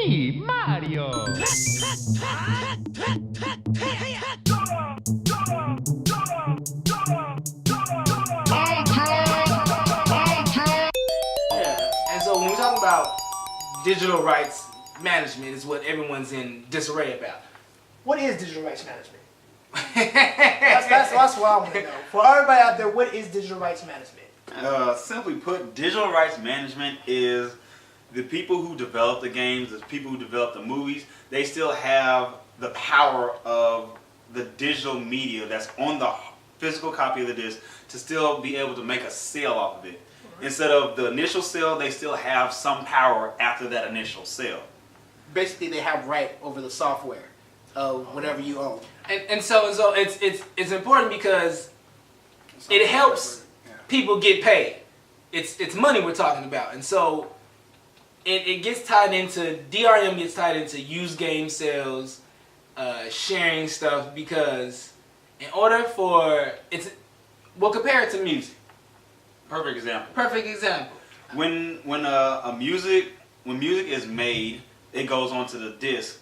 me, Mario. And so when we talk about digital rights management, is what everyone's in disarray about. What is digital rights management? that's what I want to know. For everybody out there, what is digital rights management? Simply put, digital rights management is the people who develop the games, the people who develop the movies, they still have the power of the digital media that's on the physical copy of the disc to still be able to make a sale off of it. Instead of the initial sale, they still have some power after that initial sale. Basically, they have right over the software of whatever you own. And so it's important because it helps people get paid. It's money we're talking about, and so it gets tied into DRM gets tied into used game sales, sharing stuff, because in order for we'll compare it to music. Perfect example. Perfect example. When music is made, it goes onto the disc.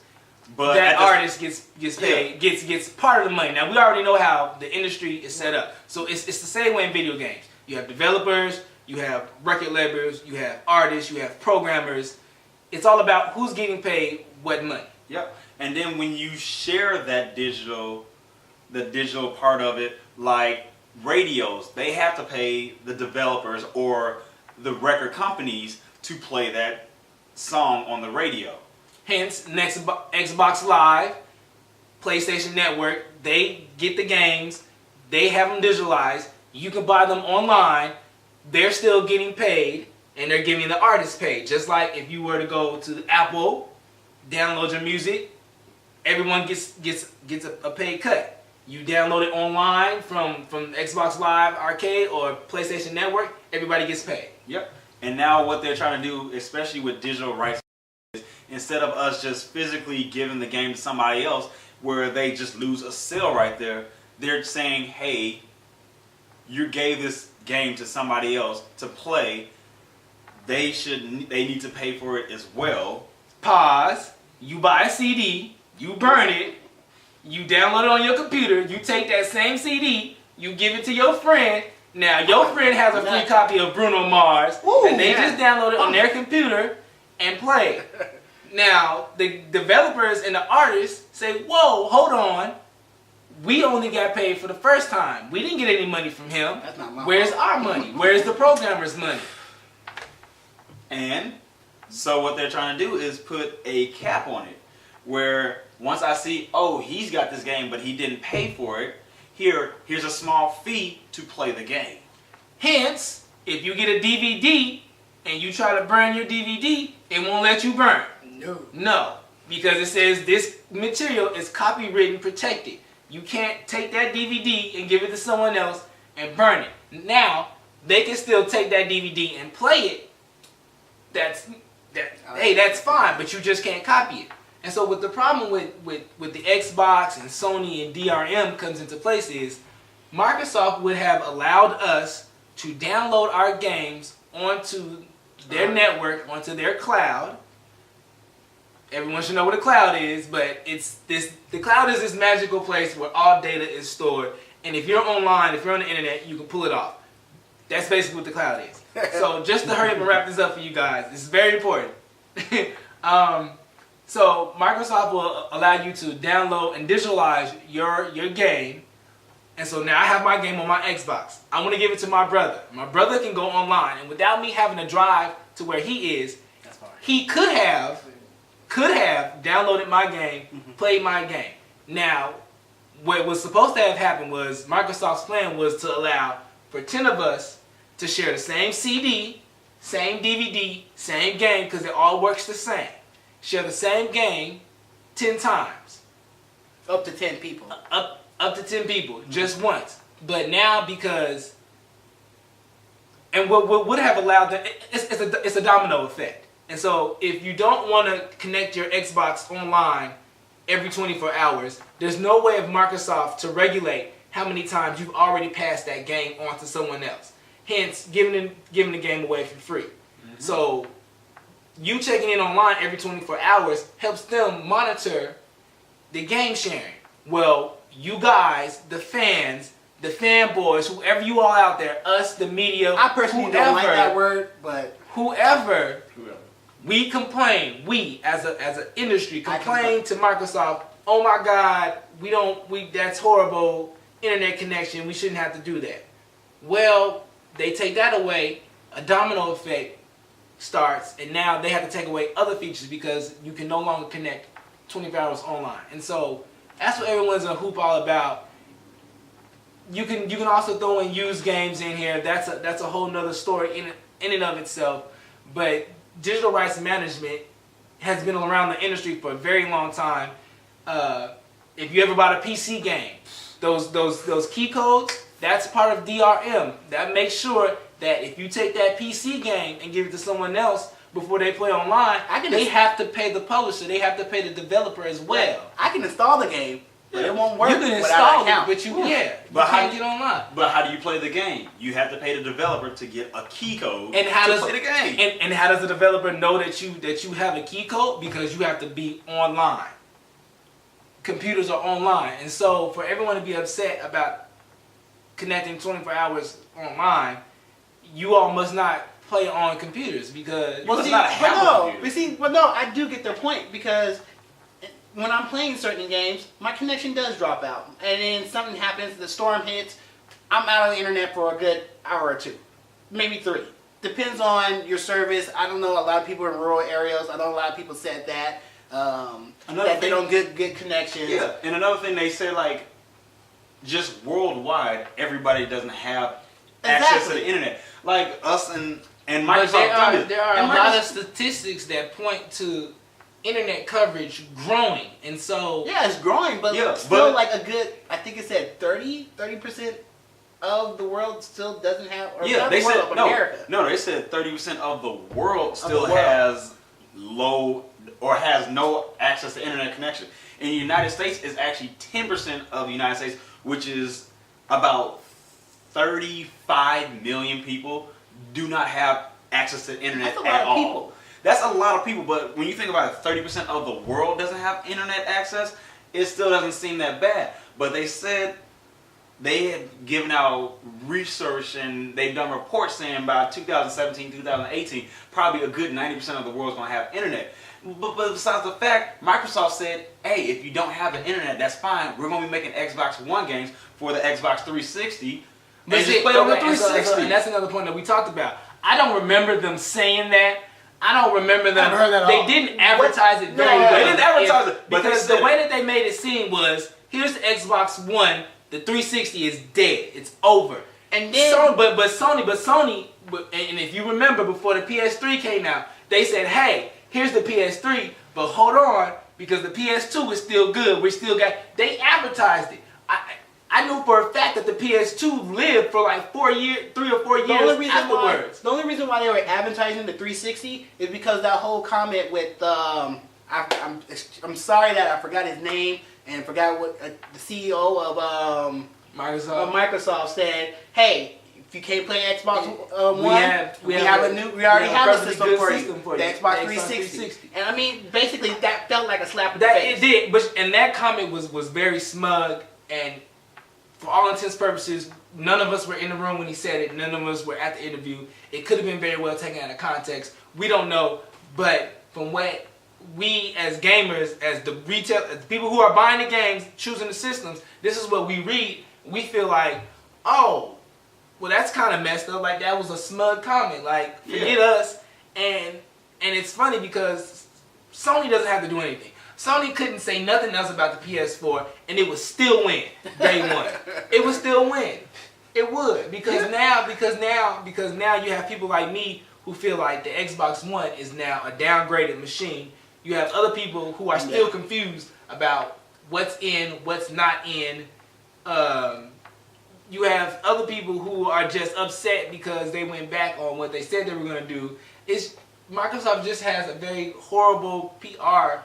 But that artist gets paid, gets part of the money. Now we already know how the industry is set up. So it's the same way in video games. You have developers, you have record labels, you have artists, you have programmers. It's all about who's getting paid what money. Yep. And then when you share that the digital part of it, like radios, they have to pay the developers or the record companies to play that song on the radio. Hence, Xbox Live, PlayStation Network, they get the games, they have them digitalized, you can buy them online, they're still getting paid, and they're giving the artist paid. Just like if you were to go to Apple, download your music, everyone gets a paid cut. You download it online from Xbox Live Arcade or PlayStation Network, everybody gets paid. Yep. And now what they're trying to do, especially with digital rights, instead of us just physically giving the game to somebody else where they just lose a sale right there, they're saying, hey, you gave this game to somebody else to play, they need to pay for it as well. Pause. You buy a CD, you burn it, you download it on your computer, you take that same CD, you give it to your friend. Now your friend has a free copy of Bruno Mars, and they just download it on their computer and play. Now, the developers and the artists say, whoa, hold on. We only got paid for the first time. We didn't get any money from him. That's not my Where's fault. our money? Where's the programmer's money? And so what they're trying to do is put a cap on it, where once I see, oh, he's got this game, but he didn't pay for it, here's a small fee to play the game. Hence, if you get a DVD and you try to burn your DVD, it won't let you burn. No, because it says this material is copywritten protected. You can't take that DVD and give it to someone else and burn it. Now, they can still take that DVD and play it. Hey, that's fine, but you just can't copy it. And so what the problem with the Xbox and Sony and DRM comes into place is Microsoft would have allowed us to download our games onto their network, onto their cloud. Everyone should know what a cloud is, but the cloud is this magical place where all data is stored. And if you're online, if you're on the internet, you can pull it off. That's basically what the cloud is. So just to hurry up and wrap this up for you guys, this is very important. So Microsoft will allow you to download and digitalize your game. And so now I have my game on my Xbox. I want to give it to my brother. My brother can go online, and without me having to drive to where he is, he could have downloaded my game, played my game. Now, what was supposed to have happened was Microsoft's plan was to allow for 10 of us to share the same CD, same DVD, same game, because it all works the same. Share the same game 10 times. Up to 10 people. Up to 10 people, just once. But now because, and what would have allowed them, it's a domino effect. And so if you don't want to connect your Xbox online every 24 hours, there's no way of Microsoft to regulate how many times you've already passed that game on to someone else. Hence, giving the game away for free. So you checking in online every 24 hours helps them monitor the game sharing. Well, you guys, the fans, the fanboys, whoever you all out there, us, the media, I personally don't like that word, but whoever. We complain. We as an industry complain to Microsoft. Oh my God, that's horrible. Internet connection. We shouldn't have to do that. Well, they take that away. A domino effect starts, and now they have to take away other features because you can no longer connect 24 hours online. And so that's what everyone's a hoop all about. You can also throw in used games in here. That's a whole nother story in and of itself. But digital rights management has been around the industry for a very long time. If you ever bought a PC game, those key codes, that's part of DRM. That makes sure that if you take that PC game and give it to someone else before they play online, they have to pay the publisher. They have to pay the developer as well. I can install the game, but it won't work. You can install it, but you But can't get online. But how do you play the game? You have to pay the developer to get a key code to play the game. And how does the developer know that you have a key code? Because you have to be online. Computers are online, and so for everyone to be upset about connecting 24 hours online, you all must not play on computers because I do get their point because when I'm playing certain games, my connection does drop out, and then something happens, the storm hits, I'm out of the internet for a good hour or two, maybe 3. Depends on your service. I don't know, a lot of people in rural areas, I know a lot of people said that. They don't get good connections. Yeah, and another thing they say, like, just worldwide, everybody doesn't have access to the internet. Like us and Microsoft. There are a lot of statistics that point to internet coverage growing, and so it's growing, but still like a good. I think it said 30% of the world still doesn't have. Or They said America. No, they said 30% of the world still has low or has no access to internet connection. In the United States, it's actually 10% of the United States, which is about 35 million people do not have access to the internet at all. People. That's a lot of people, but when you think about it, 30% of the world doesn't have internet access, it still doesn't seem that bad. But they said they had given out research and they've done reports saying by 2017, 2018, probably a good 90% of the world's going to have internet. But besides the fact, Microsoft said, hey, if you don't have the internet, that's fine. We're going to be making Xbox One games for the Xbox 360. And just play on the 360. And that's another point that we talked about. I don't remember them saying that. I don't remember them. They didn't advertise it very well. They didn't advertise it. Because the way that they made it seem was, here's the Xbox One, the 360 is dead. It's over. And then Sony, and if you remember before the PS3 came out, they said, hey, here's the PS3, but hold on, because the PS2 is still good. They advertised it. I knew for a fact that the PS2 lived for like 3 or 4 years afterwards. The only reason why they were advertising the 360 is because that whole comment with I'm sorry that I forgot his name and forgot what the CEO of Microsoft said. Hey, if you can't play Xbox One, we already have a system for you. The Xbox 360. And I mean, basically, that felt like a slap in the face. It did, and that comment was very smug, and for all intents and purposes, none of us were in the room when he said it. None of us were at the interview. It could have been very well taken out of context. We don't know, but from what we as gamers, as the people who are buying the games, choosing the systems, this is what we read. We feel like, oh, well, that's kind of messed up. Like, that was a smug comment. Like, forget us. And it's funny because Sony doesn't have to do anything. Sony couldn't say nothing else about the PS4, and it would still win day one. It would still win. It would, because now you have people like me who feel like the Xbox One is now a downgraded machine. You have other people who are still confused about what's in, what's not in. You have other people who are just upset because they went back on what they said they were going to do. Microsoft just has a very horrible PR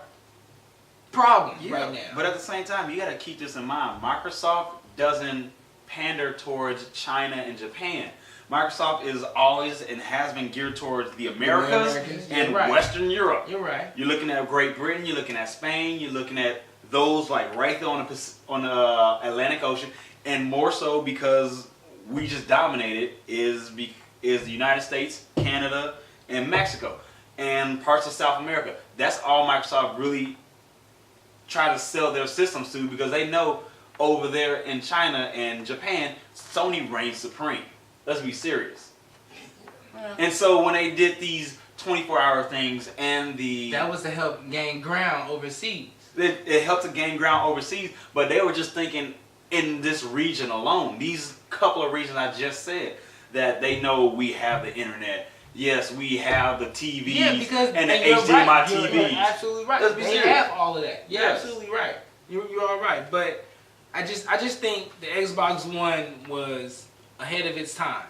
problem right now. But at the same time, you got to keep this in mind. Microsoft doesn't pander towards China and Japan. Microsoft is always and has been geared towards the Americas and right. Western Europe. You're right. You're looking at Great Britain. You're looking at Spain. You're looking at those like right there on the Atlantic Ocean, and more so because we just dominated is the United States, Canada, and Mexico, and parts of South America. That's all Microsoft really try to sell their systems to, because they know over there in China and Japan, Sony reigns supreme. Let's be serious. And so when they did these 24-hour things and that was to help gain ground overseas. It helped to gain ground overseas, but they were just thinking in this region alone. These couple of regions I just said, that they know we have the internet. Yes, we have the TVs and the HDMI right. TVs. You're absolutely right. Let's be They serious. have all of that. You're Yes. absolutely right. You're all right. But I just think the Xbox One was ahead of its time.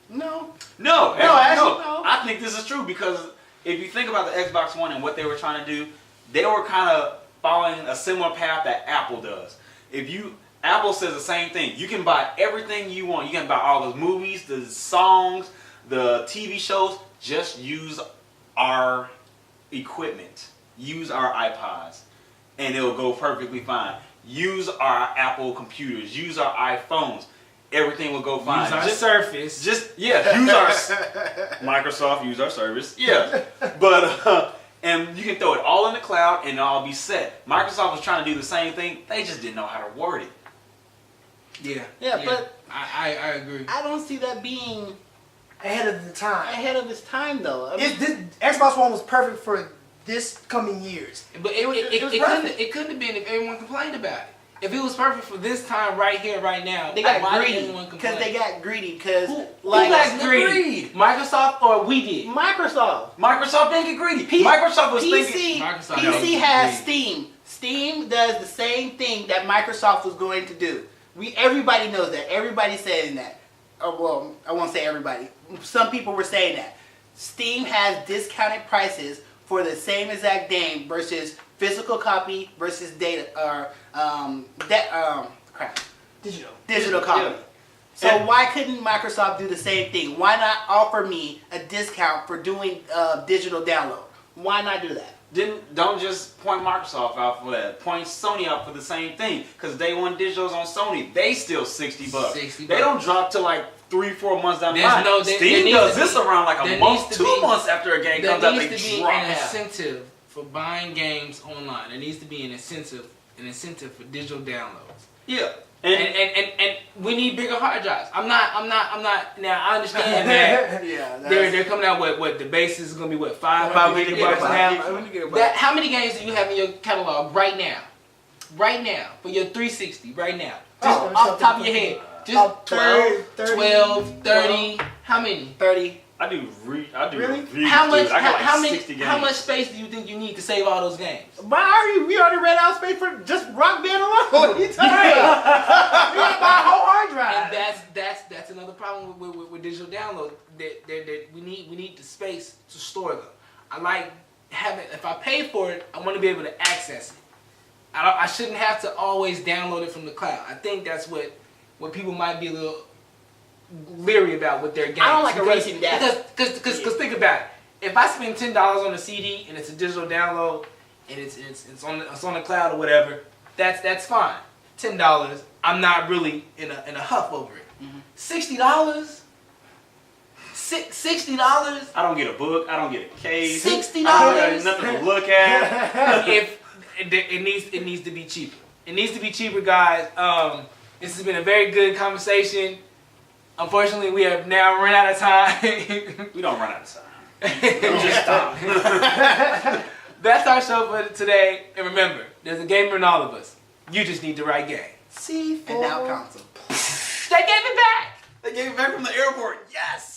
No. No, actually, no. I think this is true, because if you think about the Xbox One and what they were trying to do, they were kind of following a similar path that Apple does. Apple says the same thing. You can buy everything you want. You can buy all the movies, the songs, the TV shows. Just use our equipment. Use our iPods, and it'll go perfectly fine. Use our Apple computers. Use our iPhones. Everything will go fine. Use our Surface. Use our Microsoft. Use our service. Yeah, but and you can throw it all in the cloud and it'll all be set. Microsoft was trying to do the same thing. They just didn't know how to word it. Yeah, but I agree. I don't see that being ahead of the time. ahead of its time, though. I mean, This Xbox One was perfect for this coming years. But it couldn't have been if everyone complained about it. If it was perfect for this time, right here, right now, they got why did greedy everyone complain? because they got greedy because Who like got greedy? Microsoft or we did? Microsoft. Microsoft didn't get greedy. Microsoft was thinking. Microsoft PC has greedy. Steam. Steam does the same thing that Microsoft was going to do. Everybody knows that. Everybody's saying that. Well, I won't say everybody. Some people were saying that. Steam has discounted prices for the same exact game versus physical copy versus digital copy. Yeah. So why couldn't Microsoft do the same thing? Why not offer me a discount for doing digital download? Why not do that? Don't just point Microsoft out for that. Point Sony out for the same thing. Because Day One Digital's on Sony. They still $60. $60. They don't drop to like 3-4 months down the There's line. no- Steam does this around like a month, 2 months after a game comes out. There They needs to be drop an half. incentive for buying games online. There needs to be an incentive for digital downloads. Yeah. And we need bigger hard drives. I'm not. Now I understand that Yeah, they're coming out with what the base is going to be 500 gigabytes now. That how many games do you have in your catalog right now? Right now for your 360 right now. Just off the top of your head. Just 12, 30. How many? 30. I do Really? reviews, How much? dude. I got like how 60 games. How much space do you think you need to save all those games? But we already ran out of space for just Rock Band alone. What are you talking about? We gotta buy a whole hard drive. And that's another problem with digital download. That we need the space to store them. I like having. If I pay for it, I want to be able to access it. I shouldn't have to always download it from the cloud. I think that's what people might be a little leery about with their games. I don't like erasing data. Because think about it. If I spend $10 on a CD and it's a digital download and it's on the cloud or whatever, that's fine. $10, I'm not really in a huff over it. $60. $60. I don't get a book. I don't get a case. $60. I don't got nothing to look at. If it needs to be cheaper. It needs to be cheaper, guys. This has been a very good conversation. Unfortunately, we have now run out of time. We don't run out of time. We just stop. That's our show for today. And remember, there's a gamer in all of us. You just need the right game. C4. And now console. They gave it back. They gave it back from the airport. Yes.